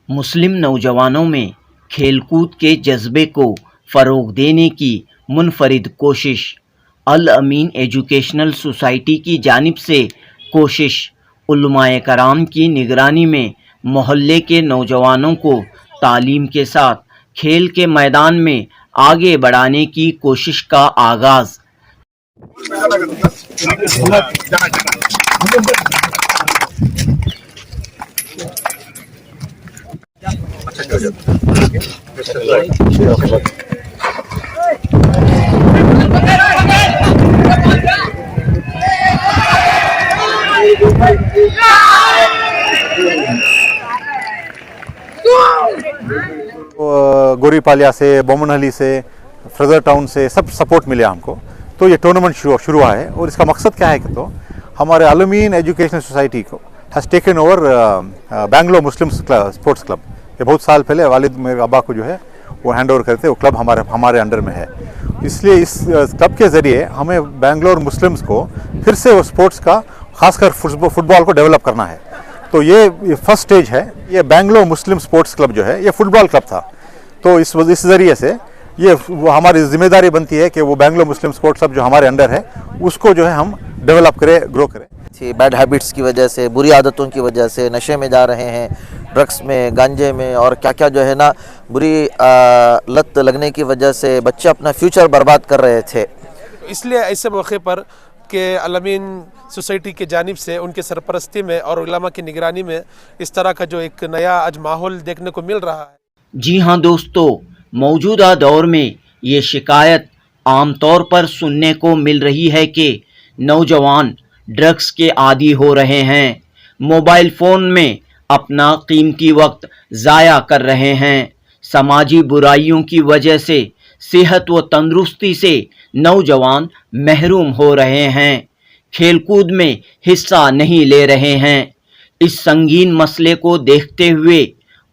मुस्लिम नौजवानों में खेलकूद के जज्बे को फ़रोग़ देने की मुनफ़रिद कोशिश। अल अमीन एजुकेशनल सोसाइटी की जानिब से कोशिश उलमाए कराम की निगरानी में मोहल्ले के नौजवानों को तालीम के साथ खेल के मैदान में आगे बढ़ाने की कोशिश का आगाज़। गोरीपालिया से, बोमनहली से, फ्रेजर टाउन से सब सपोर्ट मिले हमको। तो ये टूर्नामेंट शुरू हुआ है और इसका मकसद क्या है कि तो हमारे अल अमीन एजुकेशनल सोसाइटी को has taken over Bangalore Muslim sports club. ये बहुत साल पहले वालिद मेरे अब्बा को जो है वो हैंड ओवर करते, वो क्लब हमारे अंडर में है। इसलिए इस क्लब के ज़रिए हमें बेंगलोर मुस्लिम्स को फिर से वो स्पोर्ट्स का खासकर फुटबॉल को डेवलप करना है। तो ये फर्स्ट स्टेज है। ये बेंगलोर मुस्लिम स्पोर्ट्स क्लब जो है ये फुटबॉल क्लब था। तो इस ज़रिए से ये हमारी जिम्मेदारी बनती है कि वो बेंगलोर मुस्लिम स्पोर्ट्स क्लब जो हमारे अंडर है उसको जो है हम डेवलप करें, ग्रो करें। बैड हैबिट्स की वजह से, बुरी आदतों की वजह से नशे में जा रहे हैं, ड्रग्स में, गांजे में और क्या क्या जो है ना बुरी लत लगने की वजह से बच्चे अपना फ्यूचर बर्बाद कर रहे थे। इसलिए ऐसे मौके पर के अल अमीन सोसाइटी की जानिब से उनके सरपरस्ती में और उलमा की निगरानी में इस तरह का जो एक नया आज माहौल देखने को मिल रहा है। जी हाँ दोस्तों, मौजूदा दौर में ये शिकायत आमतौर पर सुनने को मिल रही है कि नौजवान ड्रग्स के आदी हो रहे हैं, मोबाइल फ़ोन में अपना कीमती वक्त ज़ाया कर रहे हैं। समाजी बुराइयों की वजह से सेहत व तंदुरुस्ती से नौजवान महरूम हो रहे हैं, खेलकूद में हिस्सा नहीं ले रहे हैं। इस संगीन मसले को देखते हुए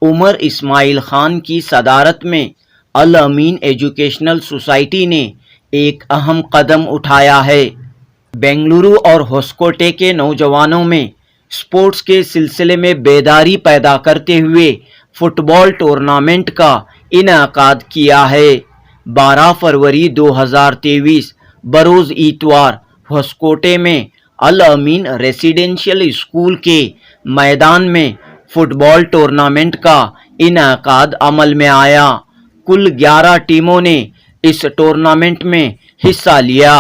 उमर इस्माइल खान की सदारत में अल अमीन एजुकेशनल सोसाइटी ने एक अहम कदम उठाया है। बेंगलुरु और होस्कोटे के नौजवानों में स्पोर्ट्स के सिलसिले में बेदारी पैदा करते हुए फुटबॉल टूर्नामेंट का इनेकाद किया है। 12 फरवरी 2023 बरोज़ इतवार होस्कोटे में अल अमीन रेसिडेंशियल स्कूल के मैदान में फुटबॉल टूर्नामेंट का इनेकाद अमल में आया। कुल 11 टीमों ने इस टूर्नामेंट में हिस्सा लिया।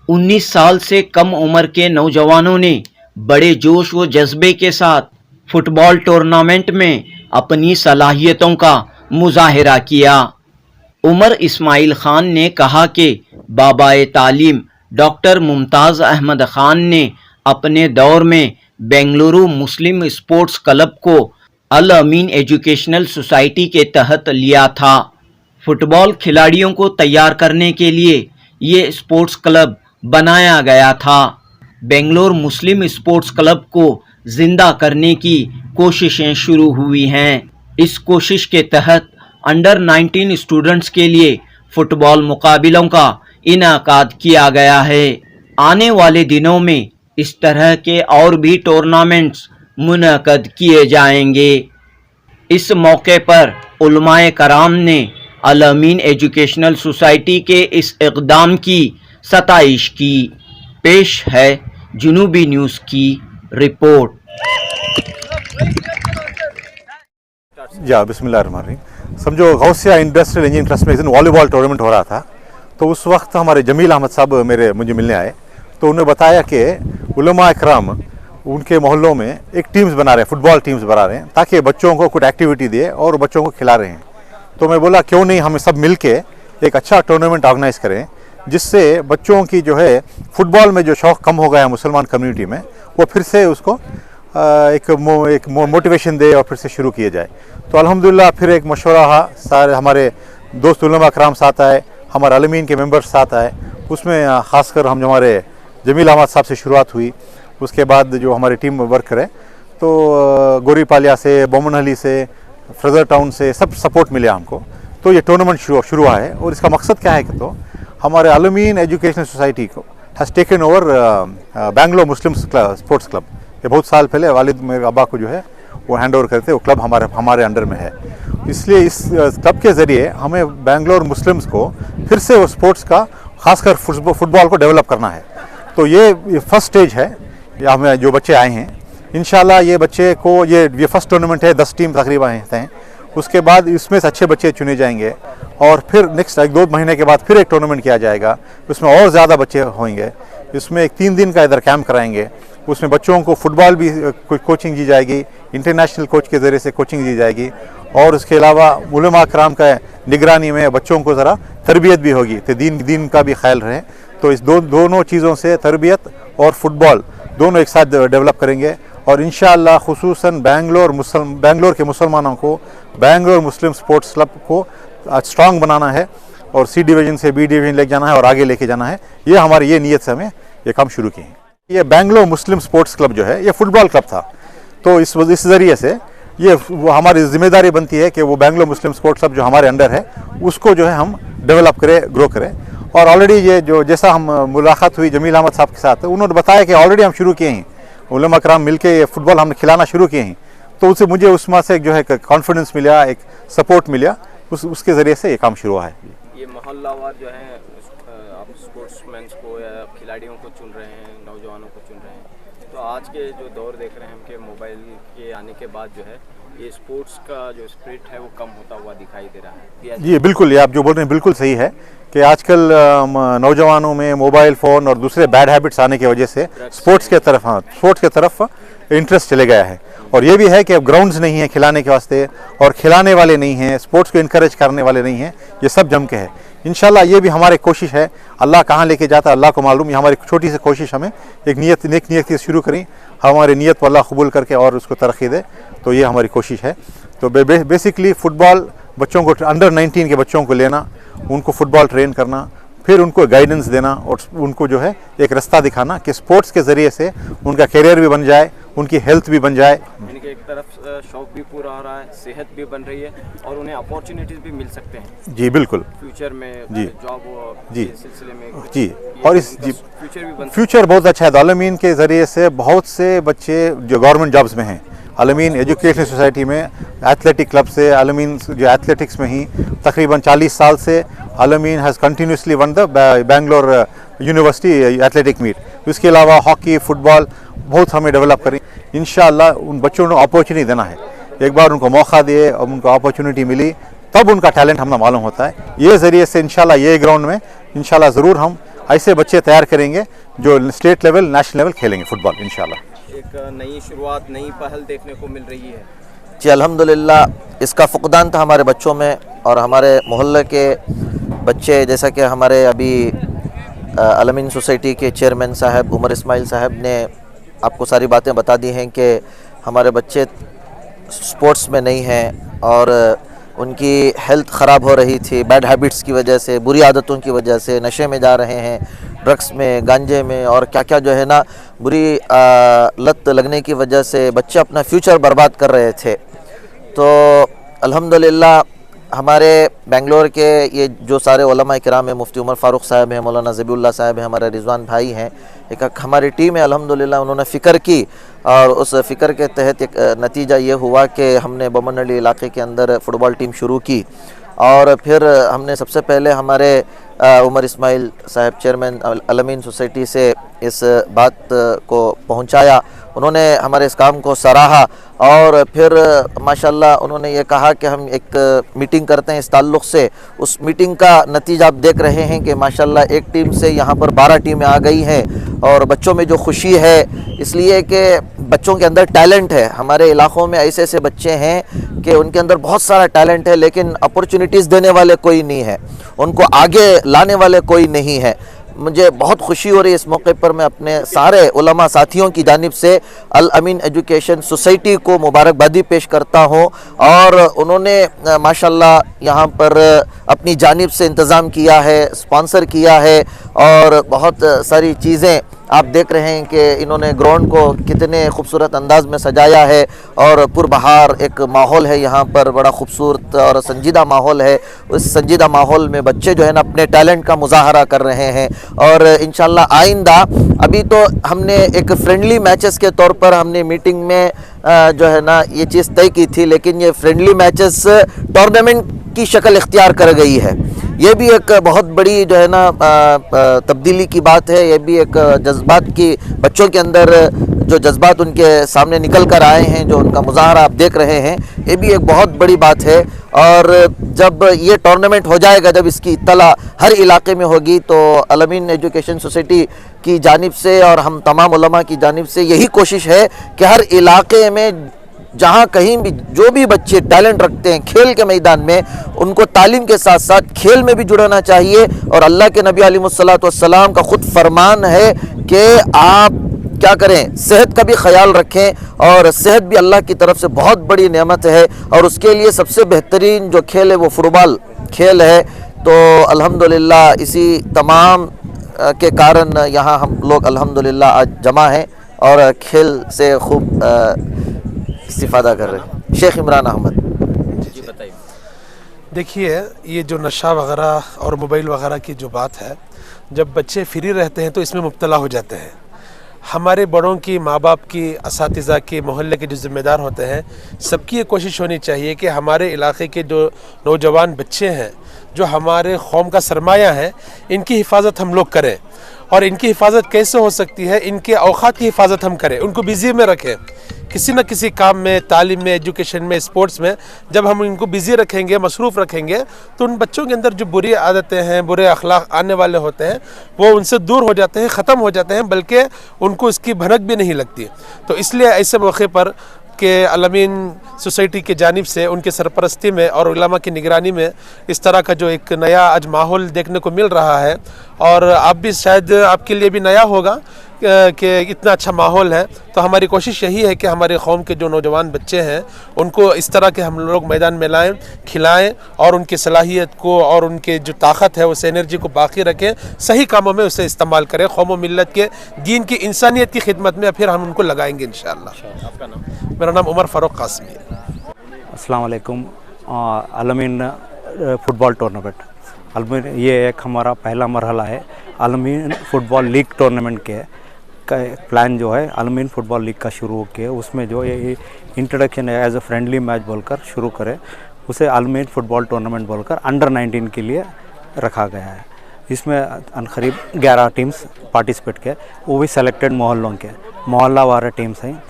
19 साल से कम उम्र के नौजवानों ने बड़े जोश व जज्बे के साथ फुटबॉल टूर्नामेंट में अपनी सलाहियतों का मुजाहिरा किया। उमर इस्माइल खान ने कहा कि बाबाए तालीम डॉक्टर मुमताज़ अहमद खान ने अपने दौर में बेंगलुरु मुस्लिम स्पोर्ट्स क्लब को अल अमीन एजुकेशनल सोसाइटी के तहत लिया था। फुटबॉल खिलाड़ियों को तैयार करने के लिए ये स्पोर्ट्स क्लब बनाया गया था। बेंगलोर मुस्लिम स्पोर्ट्स क्लब को जिंदा करने की कोशिशें शुरू हुई हैं। इस कोशिश के तहत अंडर 19 स्टूडेंट्स के लिए फुटबॉल मुकाबलों का इनेकाद किया गया है। आने वाले दिनों में इस तरह के और भी टूर्नामेंट्स मुनक़द किए जाएंगे। इस मौके पर उलमाए कराम ने अल अमीन एजुकेशनल सोसाइटी के इस इक़दाम की सताइश की। पेश है जुनूबी न्यूज़ की रिपोर्ट। या बिस्मिल्लाहिर्रहमानिर्रहीम। समझो गौसिया इंडस्ट्रियल इंजीनियरिंग ट्रस्ट में एक दिन वॉलीबॉल टूर्नामेंट हो रहा था। तो उस वक्त हमारे जमील अहमद साहब मुझे मिलने आए। तो उन्होंने बताया कि उलमा इकराम उनके मोहल्लों में एक टीम्स बना रहे हैं, फुटबॉल टीम्स बना रहे हैं ताकि बच्चों को कुछ एक्टिविटी दे और बच्चों को खिला रहे हैं। तो मैं बोला क्यों नहीं हम सब मिल के एक अच्छा टूर्नामेंट ऑर्गेनाइज करें जिससे बच्चों की जो है फुटबॉल में जो शौक़ कम हो गया है मुसलमान कम्युनिटी में वो फिर से उसको एक मोटिवेशन दे और फिर से शुरू किया जाए। तो अल्हम्दुलिल्लाह फिर एक मशवरा रहा, सारे हमारे दोस्त उलमा इकराम साथ आए, हमारे अल अमीन के मेंबर्स साथ आए। उसमें ख़ासकर हम हमारे जमील अहमद साहब से शुरुआत हुई। उसके बाद जो हमारी टीम वर्क करे तो गोरीपालिया से, बोमनहली से, फ्रेजर टाउन से सब सपोर्ट मिले हमको। तो ये टूर्नामेंट शुरू हुआ है और इसका मकसद क्या है कि तो हमारे अल अमीन एजुकेशनल सोसाइटी को has taken over Bangalore Muslim sports club. ये बहुत साल पहले वालिद मेरे अब्बा को जो है वो हैंड ओवर करते, वो क्लब हमारे अंडर में है। इसलिए इस क्लब के ज़रिए हमें बेंगलोर मुस्लिम्स को फिर से वो स्पोर्ट्स का, खासकर फुटबॉल को डेवलप करना है। तो ये फर्स्ट स्टेज है, हमें जो बच्चे आए हैं इंशाल्लाह ये बच्चे को ये फर्स्ट टूर्नामेंट है, 10 टीम तकरीबन हैं। उसके बाद इसमें से अच्छे बच्चे चुने जाएंगे और फिर नेक्स्ट 1-2 महीने के बाद फिर एक टूर्नामेंट किया जाएगा, उसमें और ज़्यादा बच्चे होंगे। इसमें एक 3 दिन का इधर कैंप कराएंगे, उसमें बच्चों को फुटबॉल भी कोचिंग दी जाएगी, इंटरनेशनल कोच के ज़रिए से कोचिंग दी जाएगी और उसके अलावा उलमा कराम का निगरानी में बच्चों को ज़रा तरबियत भी होगी, तो दीन का भी ख्याल रहे। तो इस दोनों चीज़ों से तरबियत और फुटबॉल दोनों एक साथ डेवलप करेंगे और इंशाअल्लाह खुसूसन बेंगलोर के मुसलमानों को बेंगलोर मुस्लिम स्पोर्ट्स क्लब को स्ट्रांग बनाना है और सी डिवीज़न से बी डिवीज़न लेके जाना है और आगे लेके जाना है। ये हमारी ये नीयत से हमें ये काम शुरू किए हैं। ये बेंगलोर मुस्लिम स्पोर्ट्स क्लब जो है ये फुटबॉल क्लब था, तो इस ज़रिए से ये हमारी जिम्मेदारी बनती है कि वो बेंगलोर मुस्लिम स्पोर्ट्स क्लब जो हमारे अंडर है उसको जो है हम डेवलप करें, ग्रो करें। और ऑलरेडी ये जो जैसा हम मुलाकात हुई जमील अहमद साहब के साथ, उन्होंने बताया कि ऑलरेडी हम शुरू किए हैं, उलमा कराम मिल के ये फुटबॉल हमने खिलाना शुरू किए हैं। तो उससे मुझे उसमें से जो है कॉन्फिडेंस मिला, एक सपोर्ट मिला, उसके ज़रिए से ये काम शुरू हुआ है। ये मोहल्लावार जो है आप स्पोर्ट्समैन को या खिलाड़ियों को चुन रहे हैं, नौजवानों को चुन रहे हैं, तो आज के जो दौर देख रहे हैं हम कि मोबाइल के आने के बाद जो है ये स्पोर्ट्स का जो स्पिरिट है वो कम होता हुआ दिखाई दे रहा है। जी बिल्कुल, ये आप जो बोल रहे हैं बिल्कुल सही है कि आजकल नौजवानों में मोबाइल फ़ोन और दूसरे बैड हैबिट्स आने की वजह से स्पोर्ट्स के तरफ इंटरेस्ट चले गया है। और ये भी है कि अब ग्राउंड्स नहीं है खिलाने के वास्ते और खिलाने वाले नहीं हैं, स्पोर्ट्स को इनकरेज करने वाले नहीं हैं, ये सब जम के है। इंशाल्लाह ये भी हमारी कोशिश है, अल्लाह कहाँ लेके जाता है अल्लाह को मालूम। ये हमारी छोटी सी कोशिश, हमें एक नेक नीयत शुरू करें, हमारी नीयत को अल्लाह कबूल करके और उसको तरक्की दे, तो ये हमारी कोशिश है। तो बेसिकली फ़ुटबॉल बच्चों को, अंडर 19 के बच्चों को लेना, उनको फ़ुटबॉल ट्रेन करना, फिर उनको गाइडेंस देना और उनको जो है एक रास्ता दिखाना कि स्पोर्ट्स के ज़रिए से उनका करियर भी बन जाए, उनकी हेल्थ भी बन जाए। यानी कि एक तरफ शौक भी पूरा हो रहा है, सेहत भी बन रही है और उन्हें अपॉर्चुनिटीज़ भी मिल सकते हैं जी बिल्कुल, फ्यूचर में जी जॉब जी सिलसिले में जी। और इस जी फ्यूचर भी बन फ्यूचर बहुत अच्छा है। अलमीन के ज़रिए से बहुत से बच्चे जो गवर्नमेंट जॉब्स में हैं, अलमीन एजुकेशनल सोसाइटी में एथलेटिक क्लब से, अलमीन जो एथलेटिक्स में ही तकरीबन 40 साल से Alameen has continuously won the Bangalore university athletic meet. इसके अलावा हॉकी, फुटबॉल बहुत हमें डेवलप करें। इंशाअल्लाह उन बच्चों को अपॉर्चुनिटी देना है, एक बार उनको मौका दिए और उनको अपॉर्चुनिटी मिली तब उनका टैलेंट हमें मालूम होता है। ये ज़रिए से इंशाअल्लाह ये ग्राउंड में इंशाअल्लाह ज़रूर हम ऐसे बच्चे तैयार करेंगे जो स्टेट लेवल, नेशनल लेवल खेलेंगे फुटबॉल इंशाअल्लाह। एक नई शुरुआत, नई पहल देखने को मिल रही है। जी अल्हम्दुलिल्लाह, इसका फुकदान था हमारे बच्चों में और हमारे मोहल्ले के बच्चे, जैसा कि हमारे अभी अलमीन सोसाइटी के चेयरमैन साहब उमर इस्माइल साहब ने आपको सारी बातें बता दी हैं कि हमारे बच्चे स्पोर्ट्स में नहीं हैं और उनकी हेल्थ ख़राब हो रही थी बैड हैबिट्स की वजह से, बुरी आदतों की वजह से, नशे में जा रहे हैं, ड्रग्स में, गांजे में और क्या क्या जो है ना बुरी लत लगने की वजह से बच्चे अपना फ्यूचर बर्बाद कर रहे थे। तो अल्हम्दुलिल्लाह हमारे बेंगलोर के ये जो सारे उलमा किराम हैं, मुफ्ती उमर फ़ारूक साहब हैं, मौलाना ज़बीउल्लाह साहब हैं, हमारे रिजवान भाई हैं, एक हमारी टीम है अल्हम्दुलिल्लाह, उन्होंने फ़िक्र की और उस फ़िक्र के तहत एक नतीजा ये हुआ कि हमने बमनली इलाके के अंदर फ़ुटबॉल टीम शुरू की। और फिर हमने सबसे पहले हमारे उमर इस्माइल साहब चेयरमैन अलमीन सोसाइटी से इस बात को पहुंचाया, उन्होंने हमारे इस काम को सराहा और फिर माशाल्लाह उन्होंने ये कहा कि हम एक मीटिंग करते हैं इस ताल्लुक़ से। उस मीटिंग का नतीजा आप देख रहे हैं कि माशाल्लाह एक टीम से यहाँ पर 12 टीमें आ गई हैं और बच्चों में जो खुशी है इसलिए कि बच्चों के अंदर टैलेंट है। हमारे इलाक़ों में ऐसे ऐसे बच्चे हैं कि उनके अंदर बहुत सारा टैलेंट है लेकिन अपॉर्चुनिटीज़ देने वाले कोई नहीं है, उनको आगे लाने वाले कोई नहीं है। मुझे बहुत खुशी हो रही है इस मौके पर मैं अपने सारे उलमा साथियों की जानिब से अल अमीन एजुकेशन सोसाइटी को मुबारकबादी पेश करता हूँ और उन्होंने माशाल्लाह यहाँ पर अपनी जानिब से इंतज़ाम किया है, स्पॉन्सर किया है और बहुत सारी चीज़ें आप देख रहे हैं कि इन्होंने ग्राउंड को कितने खूबसूरत अंदाज में सजाया है और पुरबहार एक माहौल है यहाँ पर, बड़ा खूबसूरत और संजीदा माहौल है। उस संजीदा माहौल में बच्चे जो है ना अपने टैलेंट का मुजाहरा कर रहे हैं और इंशाल्लाह आइंदा, अभी तो हमने एक फ्रेंडली मैचेस के तौर पर हमने मीटिंग में जो है ना ये चीज़ तय की थी, लेकिन ये फ्रेंडली मैचेस टूर्नामेंट की शक्ल इख्तियार कर गई है। ये भी एक बहुत बड़ी जो है ना तब्दीली की बात है। ये भी एक जज्बात की, बच्चों के अंदर जो जज्बात उनके सामने निकल कर आए हैं, जो उनका मुजाहरा आप देख रहे हैं, ये भी एक बहुत बड़ी बात है। और जब ये टूर्नामेंट हो जाएगा, जब इसकी इत्तला हर इलाके में होगी, तो अलमीन एजुकेशन सोसाइटी की जानिब से और हम तमाम उलमा की जानिब से यही कोशिश है कि हर इलाके में जहाँ कहीं भी जो भी बच्चे टैलेंट रखते हैं खेल के मैदान में, उनको तालीम के साथ साथ खेल में भी जुड़ना चाहिए। और अल्लाह के नबी अलैहिस्सलातु वस्सलाम का ख़ुद फरमान है कि आप क्या करें, सेहत का भी ख्याल रखें और सेहत भी अल्लाह की तरफ से बहुत बड़ी नेमत है और उसके लिए सबसे बेहतरीन जो खेल है वो फुटबॉल खेल है। तो अल्हम्दुलिल्लाह इसी तमाम के कारण यहाँ हम लोग अल्हम्दुलिल्लाह आज जमा हैं और खेल से खूब इस्तिफादा कर रहे हैं। शेख इमरान अहमद जी बताइए। देखिए, ये जो नशा वगैरह और मोबाइल वगैरह की जो बात है, जब बच्चे फ्री रहते हैं तो इसमें मुब्तला हो जाते हैं। हमारे बड़ों की, माँ बाप की, असातिज़ा की, मोहल्ले के जो ज़िम्मेदार होते हैं, सबकी ये कोशिश होनी चाहिए कि हमारे इलाके के जो नौजवान बच्चे हैं, जो हमारे कौम का सरमाया है, इनकी हिफाजत हम लोग करें। और इनकी हिफाजत कैसे हो सकती है, इनके औकात की हिफाजत हम करें, उनको बिज़ी में रखें, किसी न किसी काम में, तालीम में, एजुकेशन में, स्पोर्ट्स में। जब हम इनको बिज़ी रखेंगे, मसरूफ़ रखेंगे, तो उन बच्चों के अंदर जो बुरी आदतें हैं, बुरे अखलाक आने वाले होते हैं, वो उनसे दूर हो जाते हैं, ख़त्म हो जाते हैं, बल्कि उनको इसकी भनक भी नहीं लगती। तो इसलिए ऐसे मौके पर के अलमीन सोसाइटी के जानिब से उनके सरपरस्ती में और उलमा की निगरानी में इस तरह का जो एक नया आज माहौल देखने को मिल रहा है, और आप भी शायद आपके लिए भी नया होगा कि इतना अच्छा माहौल है। तो हमारी कोशिश यही है कि हमारे कौम के जो नौजवान बच्चे हैं, उनको इस तरह के हम लोग मैदान में लाएँ, खिलाएँ और उनकी सलाहियत को और उनके जो ताकत है उस एनर्जी को बाकी रखें, सही कामों में उसे इस्तेमाल करें, कौम व मिल्लत के दीन की, इंसानियत की खिदमत में फिर हम उनको लगाएंगे इंशाअल्लाह। आपका नाम? मेरा नाम उमर फ़ारूक कासमी है। अस्सलाम वालेकुम। अलमीन फ़ुटबॉल टूर्नामेंट, अलमीन ये एक हमारा पहला मरहला है। अलमीन फ़ुटबॉल लीग टूर्नामेंट के का प्लान जो है अलमीन फ़ुटबॉल लीग का शुरू किया, उसमें जो ये इंट्रोडक्शन है एज अ फ्रेंडली मैच बोलकर शुरू करें, उसे अलमीन फ़ुटबॉल टूर्नामेंट बोलकर अंडर-19 के लिए रखा गया है। इसमें करीब 11 टीम्स पार्टिसिपेट किए, वो भी सेलेक्टेड मोहल्लों के, मोहल्ला वाले टीम्स हैं।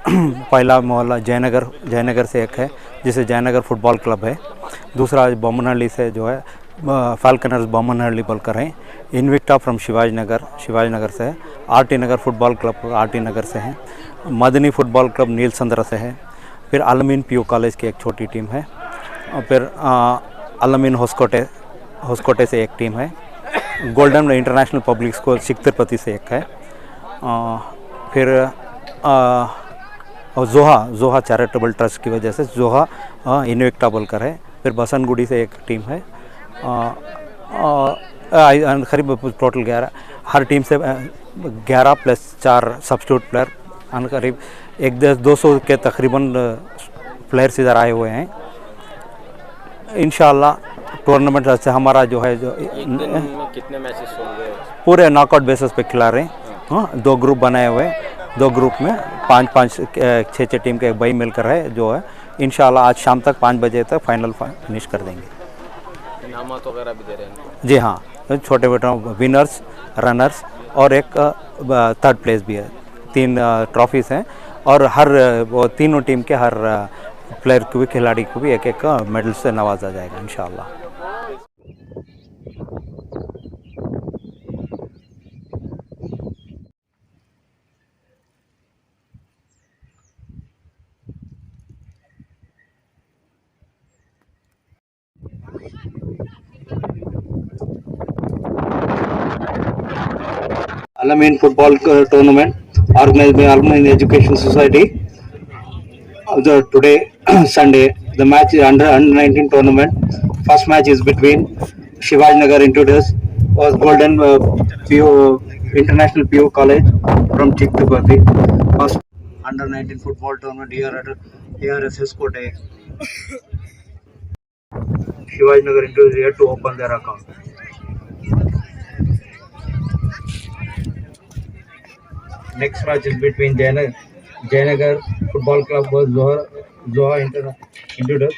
पहला मोहल्ला जयनगर से एक है, जिसे जयनगर फुटबॉल क्लब है। दूसरा बमनहल्ली से जो है फाल्कनर्स बमनहल्ली बोलकर हैं। इनविक्टा फ्रॉम शिवाजीनगर से है। आरटी नगर फुटबॉल क्लब आरटी नगर से है। मदनी फुटबॉल क्लब नीलसंद्रा से है। फिर अलमीन पीयू कॉलेज की एक छोटी टीम है। और फिर अलमीन होस्कोटे से एक टीम है। गोल्डन इंटरनेशनल पब्लिक स्कूल सिकंदरपति से एक है। फिर और जोहा चैरिटेबल ट्रस्ट की वजह से जोहा इनविक्टा बोलकर है। फिर बसनगुड़ी से एक टीम है। करीब टोटल 11, हर टीम से 11 प्लस 4 सब्स्टिट्यूट प्लेयर, करीब 200 के तकरीबन प्लेयर्स इधर आए हुए हैं। इंशाअल्लाह टूर्नामेंट से हमारा जो है, जो कितने मैचेस होंगे? पूरे नॉकआउट बेसिस पे खिला रहे हैं। हाँ, 2 ग्रुप बनाए हुए हैं। 2 ग्रुप में 5-5 6 टीम के भाई मिलकर है जो है। इंशाअल्लाह आज शाम तक 5 बजे तक फाइनल फिनिश कर देंगे। इनामत वगैरह भी दे रहे हैं? जी हाँ, छोटे बेटों विनर्स, रनर्स और एक थर्ड प्लेस भी है। 3 ट्रॉफीज़ हैं और हर वो तीनों टीम के हर प्लेयर को भी, खिलाड़ी को भी एक मेडल से नवाजा जाएगा इंशाअल्लाह। Alamein football tournament organized by Alamein Education Society. Today, Sunday, the match is under 19 tournament. First match is between Shivajinagar Intruders was Golden International PO College from Chiktupati. First under 19 football tournament here at ARS Kote. Shivaji Nagar Individuals here to open their account. Next match is between Jayanagar Football Club versus Zoha Individuals.